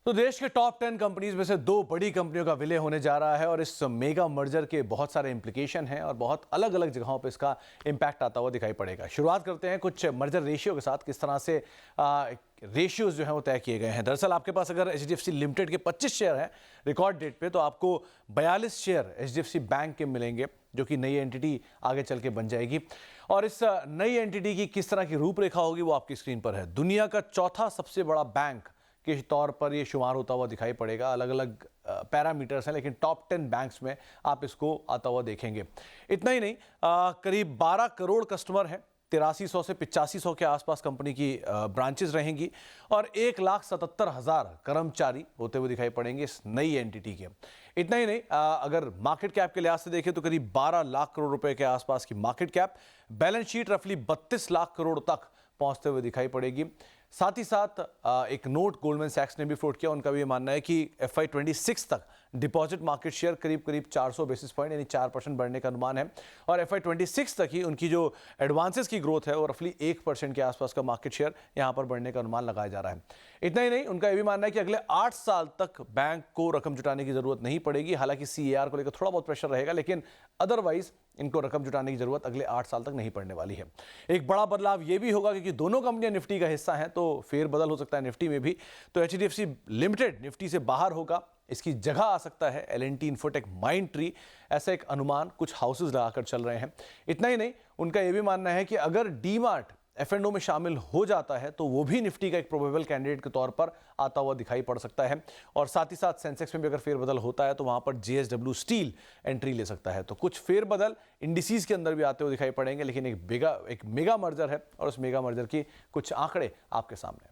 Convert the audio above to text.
तो देश के टॉप 10 कंपनीज में से दो बड़ी कंपनियों का विलय होने जा रहा है और इस मेगा मर्जर के बहुत सारे इंप्लीकेशन हैं और बहुत अलग अलग जगहों पर इसका इम्पैक्ट आता हुआ दिखाई पड़ेगा। शुरुआत करते हैं कुछ मर्जर रेशियो के साथ, किस तरह से रेशियोज जो हैं वो तय किए गए हैं। दरअसल आपके पास अगर एचडीएफसी लिमिटेड के 25 शेयर हैं रिकॉर्ड डेट पे, तो आपको 42 शेयर एचडीएफसी बैंक के मिलेंगे, जो कि नई एंटिटी आगे चल के बन जाएगी। और इस नई एंटिटी की किस तरह की रूपरेखा होगी वो आपकी स्क्रीन पर है। दुनिया का चौथा सबसे बड़ा बैंक के तौर पर ये शुमार होता हुआ दिखाई पड़ेगा। अलग अलग पैरामीटर्स हैं, लेकिन टॉप 10 बैंक्स में आप इसको आता हुआ देखेंगे। इतना ही नहीं, करीब 12 करोड़ कस्टमर हैं, 8300 से 8500 के आसपास कंपनी की ब्रांचेस रहेंगी और 1,77,000 कर्मचारी होते हुए दिखाई पड़ेंगे इस नई एंटिटी के। इतना ही नहीं, अगर मार्केट कैप के लिहाज से देखें तो करीब 12 लाख करोड़ रुपए के आसपास की मार्केट कैप, बैलेंस शीट रफली 32 लाख करोड़ तक पहुंचते हुए दिखाई पड़ेगी। साथ ही साथ एक नोट गोल्डमैन सैक्स ने भी फ्लोट किया। उनका भी ये मानना है कि FY26 तक डिपॉजिट मार्केट शेयर करीब 400 बेसिस पॉइंट यानी 4% बढ़ने का अनुमान है और FY26 तक ही उनकी जो एडवांसेस की ग्रोथ है वो रफली 1% के आसपास का मार्केट शेयर यहाँ पर बढ़ने का अनुमान लगाया जा रहा है। इतना ही नहीं, उनका ये भी मानना है कि अगले 8 साल तक बैंक को रकम जुटाने की जरूरत नहीं पड़ेगी। हालांकि CAR को लेकर थोड़ा बहुत प्रेशर रहेगा, लेकिन अदरवाइज इनको रकम जुटाने की जरूरत अगले 8 साल तक नहीं पड़ने वाली है। एक बड़ा बदलाव ये भी होगा क्योंकि दोनों कंपनियां निफ्टी का हिस्सा हैं, तो फेरबदल हो सकता है निफ्टी में भी। तो एचडीएफसी लिमिटेड निफ्टी से बाहर होगा, इसकी जगह आ सकता है L&T इन्फोटेक, माइंडट्री, ऐसा एक अनुमान कुछ हाउसेज लगाकर चल रहे हैं। इतना ही नहीं, उनका यह भी मानना है कि अगर डीमार्ट F&O में शामिल हो जाता है तो वो भी निफ्टी का एक प्रोबेबल कैंडिडेट के तौर पर आता हुआ दिखाई पड़ सकता है। और साथ ही साथ सेंसेक्स में भी अगर फेरबदल होता है तो वहां पर JSW स्टील एंट्री ले सकता है। तो कुछ फेरबदल इंडिसीज के अंदर भी आते हुए दिखाई पड़ेंगे, लेकिन एक मेगा मर्जर है और उस मेगा मर्जर की कुछ आंकड़े आपके सामने।